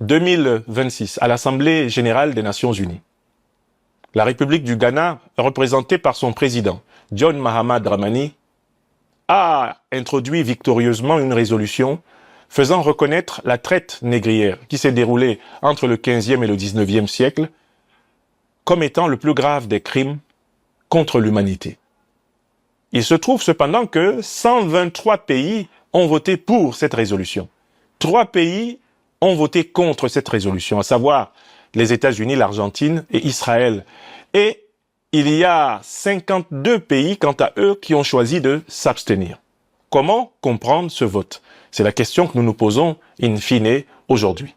2026 à l'Assemblée générale des Nations unies, la République du Ghana, représentée par son président, John Mahama Dramani, a introduit victorieusement une résolution faisant reconnaître la traite négrière qui s'est déroulée entre le 15e et le 19e siècle comme étant le plus grave des crimes contre l'humanité. Il se trouve cependant que 123 pays ont voté pour cette résolution. 3 pays ont voté contre cette résolution, à savoir les États-Unis, l'Argentine et Israël. Et il y a 52 pays, quant à eux, qui ont choisi de s'abstenir. Comment comprendre ce vote? C'est la question que nous nous posons in fine aujourd'hui.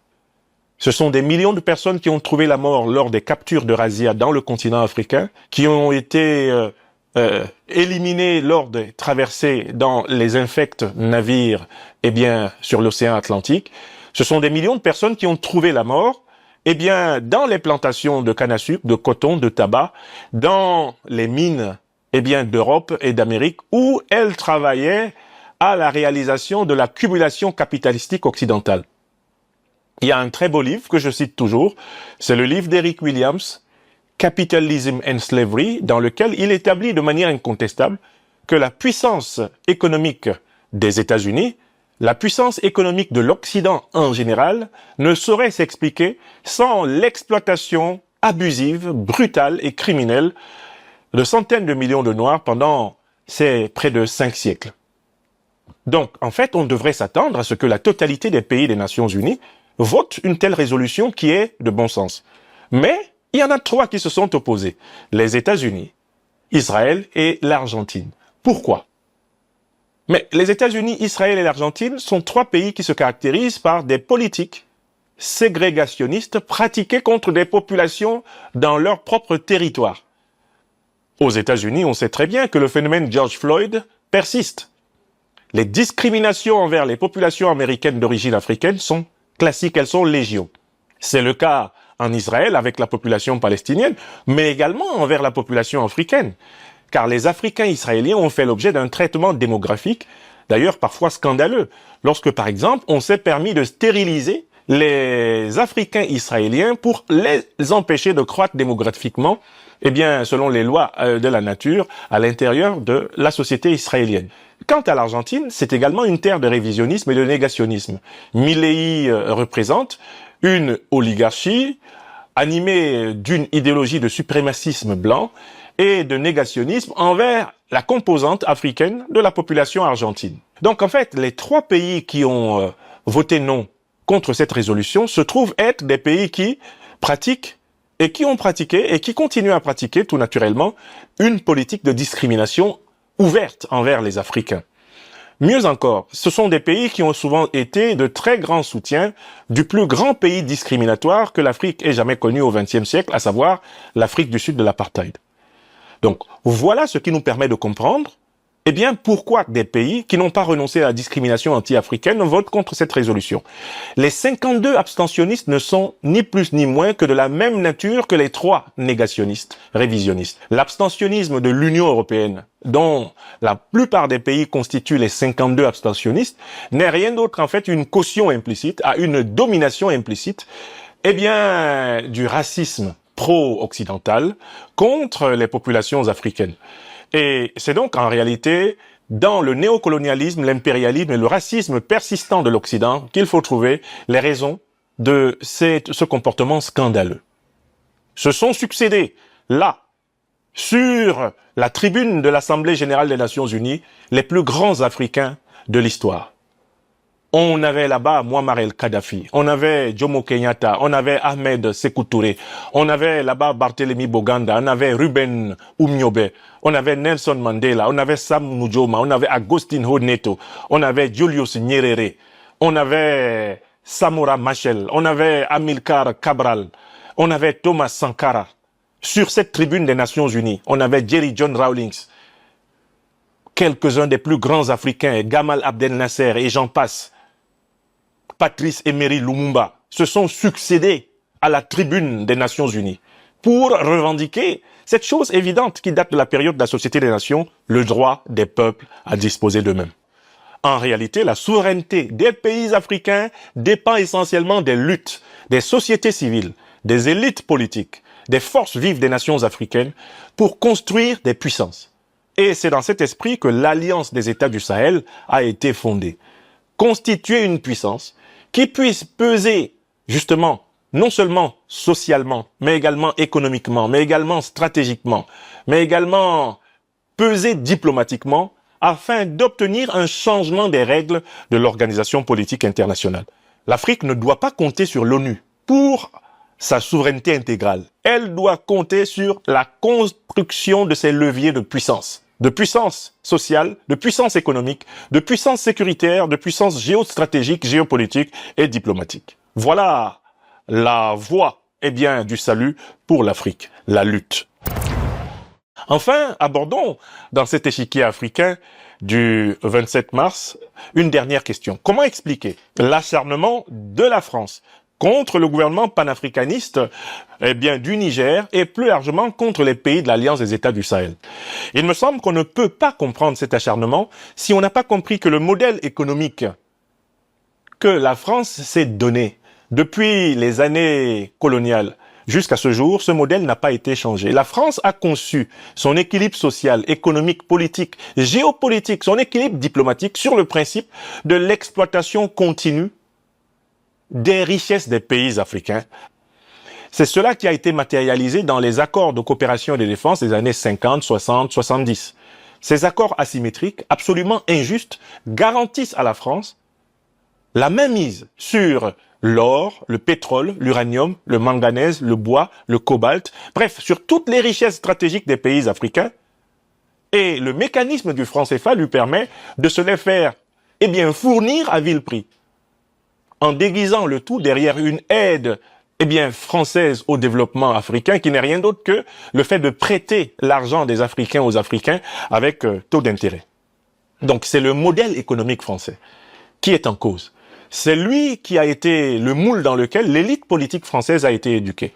Ce sont des millions de personnes qui ont trouvé la mort lors des captures de razzia dans le continent africain, qui ont été éliminées lors des traversées dans les infects navires sur l'océan Atlantique. Ce sont des millions de personnes qui ont trouvé la mort dans les plantations de canne à sucre, de coton, de tabac, dans les mines d'Europe et d'Amérique, où elles travaillaient à la réalisation de l'accumulation capitalistique occidentale. Il y a un très beau livre que je cite toujours, c'est le livre d'Eric Williams, Capitalism and Slavery, dans lequel il établit de manière incontestable que la puissance économique des États-Unis, la puissance économique de l'Occident en général, ne saurait s'expliquer sans l'exploitation abusive, brutale et criminelle de centaines de millions de Noirs pendant ces près de 5 siècles. Donc, en fait, on devrait s'attendre à ce que la totalité des pays des Nations Unies votent une telle résolution qui est de bon sens. Mais il y en a 3 qui se sont opposés. Les États-Unis, Israël et l'Argentine. Pourquoi? Mais les États-Unis, Israël et l'Argentine sont 3 pays qui se caractérisent par des politiques ségrégationnistes pratiquées contre des populations dans leur propre territoire. Aux États-Unis, on sait très bien que le phénomène George Floyd persiste. Les discriminations envers les populations américaines d'origine africaine sont classiques, elles sont légion. C'est le cas en Israël avec la population palestinienne, mais également envers la population africaine. Car les Africains israéliens ont fait l'objet d'un traitement démographique, d'ailleurs parfois scandaleux, lorsque par exemple on s'est permis de stériliser les Africains israéliens pour les empêcher de croître démographiquement, selon les lois de la nature, à l'intérieur de la société israélienne. Quant à l'Argentine, c'est également une terre de révisionnisme et de négationnisme. Milei représente une oligarchie animée d'une idéologie de suprémacisme blanc et de négationnisme envers la composante africaine de la population argentine. Donc en fait, les 3 pays qui ont voté non contre cette résolution se trouvent être des pays qui pratiquent et qui ont pratiqué et qui continuent à pratiquer tout naturellement une politique de discrimination ouverte envers les Africains. Mieux encore, ce sont des pays qui ont souvent été de très grands soutiens du plus grand pays discriminatoire que l'Afrique ait jamais connu au XXe siècle, à savoir l'Afrique du Sud de l'apartheid. Donc, voilà ce qui nous permet de comprendre, pourquoi des pays qui n'ont pas renoncé à la discrimination anti-africaine votent contre cette résolution. Les 52 abstentionnistes ne sont ni plus ni moins que de la même nature que les 3 négationnistes, révisionnistes. L'abstentionnisme de l'Union européenne, dont la plupart des pays constituent les 52 abstentionnistes, n'est rien d'autre en fait une caution implicite, à une domination implicite, du racisme pro-occidental contre les populations africaines. Et c'est donc en réalité dans le néocolonialisme, l'impérialisme et le racisme persistant de l'Occident qu'il faut trouver les raisons de ce comportement scandaleux. Se sont succédés là, sur la tribune de l'Assemblée générale des Nations unies, les plus grands Africains de l'histoire. On avait là-bas Muammar el-Kadhafi, on avait Jomo Kenyatta, on avait Ahmed Sékou Touré, on avait là-bas Barthélemy Boganda, on avait Ruben Umnyobe, on avait Nelson Mandela, on avait Sam Nujoma, on avait Agustin Neto, on avait Julius Nyerere, on avait Samora Machel, on avait Amilcar Cabral, on avait Thomas Sankara. Sur cette tribune des Nations Unies, on avait Jerry John Rawlings, quelques-uns des plus grands Africains, Gamal Abdel Nasser et j'en passe. Patrice Emery Lumumba se sont succédés à la tribune des Nations Unies pour revendiquer cette chose évidente qui date de la période de la Société des Nations, le droit des peuples à disposer d'eux-mêmes. En réalité, la souveraineté des pays africains dépend essentiellement des luttes des sociétés civiles, des élites politiques, des forces vives des nations africaines pour construire des puissances. Et c'est dans cet esprit que l'Alliance des États du Sahel a été fondée. Constituer une puissance qui puisse peser, justement, non seulement socialement, mais également économiquement, mais également stratégiquement, mais également peser diplomatiquement afin d'obtenir un changement des règles de l'organisation politique internationale. L'Afrique ne doit pas compter sur l'ONU pour sa souveraineté intégrale. Elle doit compter sur la construction de ses leviers de puissance sociale, de puissance économique, de puissance sécuritaire, de puissance géostratégique, géopolitique et diplomatique. Voilà la voie, du salut pour l'Afrique, la lutte. Enfin, abordons dans cet échiquier africain du 27 mars une dernière question. Comment expliquer l'acharnement de la France contre le gouvernement panafricaniste du Niger et plus largement contre les pays de l'Alliance des États du Sahel? Il me semble qu'on ne peut pas comprendre cet acharnement si on n'a pas compris que le modèle économique que la France s'est donné depuis les années coloniales jusqu'à ce jour, ce modèle n'a pas été changé. La France a conçu son équilibre social, économique, politique, géopolitique, son équilibre diplomatique sur le principe de l'exploitation continue des richesses des pays africains. C'est cela qui a été matérialisé dans les accords de coopération et de défense des années 50, 60, 70. Ces accords asymétriques, absolument injustes, garantissent à la France la mainmise sur l'or, le pétrole, l'uranium, le manganèse, le bois, le cobalt, bref, sur toutes les richesses stratégiques des pays africains. Et le mécanisme du franc CFA lui permet de se les faire, fournir à vil prix, en déguisant le tout derrière une aide, française au développement africain, qui n'est rien d'autre que le fait de prêter l'argent des Africains aux Africains avec taux d'intérêt. Donc c'est le modèle économique français qui est en cause. C'est lui qui a été le moule dans lequel l'élite politique française a été éduquée.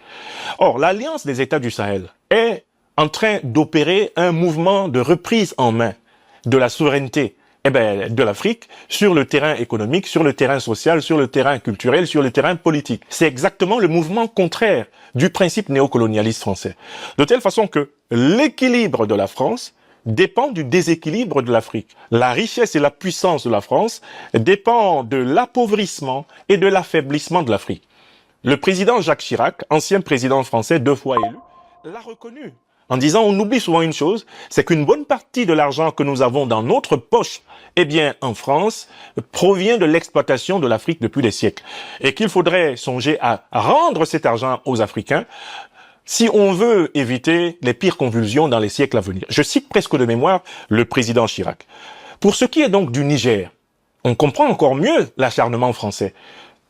Or, l'Alliance des États du Sahel est en train d'opérer un mouvement de reprise en main de la souveraineté de l'Afrique sur le terrain économique, sur le terrain social, sur le terrain culturel, sur le terrain politique. C'est exactement le mouvement contraire du principe néocolonialiste français. De telle façon que l'équilibre de la France dépend du déséquilibre de l'Afrique. La richesse et la puissance de la France dépendent de l'appauvrissement et de l'affaiblissement de l'Afrique. Le président Jacques Chirac, ancien président français 2 fois élu, l'a reconnu en disant on oublie souvent une chose, c'est qu'une bonne partie de l'argent que nous avons dans notre poche, en France, provient de l'exploitation de l'Afrique depuis des siècles. Et qu'il faudrait songer à rendre cet argent aux Africains si on veut éviter les pires convulsions dans les siècles à venir. Je cite presque de mémoire le président Chirac. Pour ce qui est donc du Niger, on comprend encore mieux l'acharnement français.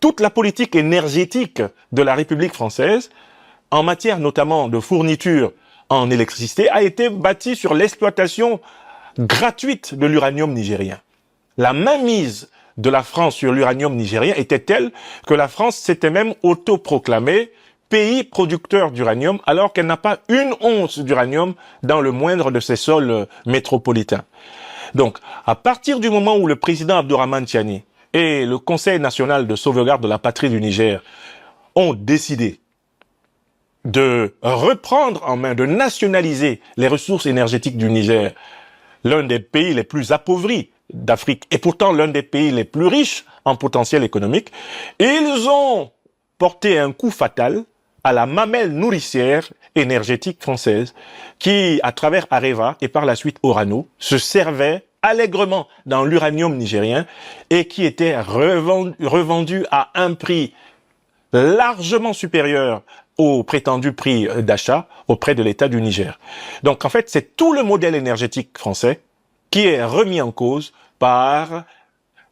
Toute la politique énergétique de la République française, en matière notamment de fourniture en électricité, a été bâtie sur l'exploitation gratuite de l'uranium nigérien. La mainmise de la France sur l'uranium nigérien était telle que la France s'était même autoproclamée pays producteur d'uranium, alors qu'elle n'a pas une once d'uranium dans le moindre de ses sols métropolitains. Donc, à partir du moment où le président Abdourahmane Tiani et le Conseil national de sauvegarde de la patrie du Niger ont décidé de reprendre en main, de nationaliser les ressources énergétiques du Niger, l'un des pays les plus appauvris d'Afrique et pourtant l'un des pays les plus riches en potentiel économique, ils ont porté un coup fatal à la mamelle nourricière énergétique française qui, à travers Areva et par la suite Orano, se servait allègrement dans l'uranium nigérien et qui était revendu à un prix largement supérieur au prétendu prix d'achat auprès de l'État du Niger. Donc en fait, c'est tout le modèle énergétique français qui est remis en cause par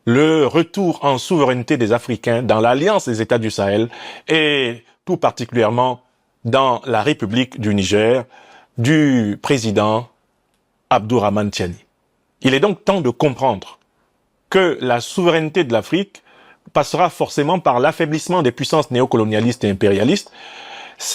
le retour en souveraineté des Africains dans l'Alliance des États du Sahel et tout particulièrement dans la République du Niger du président Abdourahmane Tiani. Il est donc temps de comprendre que la souveraineté de l'Afrique passera forcément par l'affaiblissement des puissances néocolonialistes et impérialistes,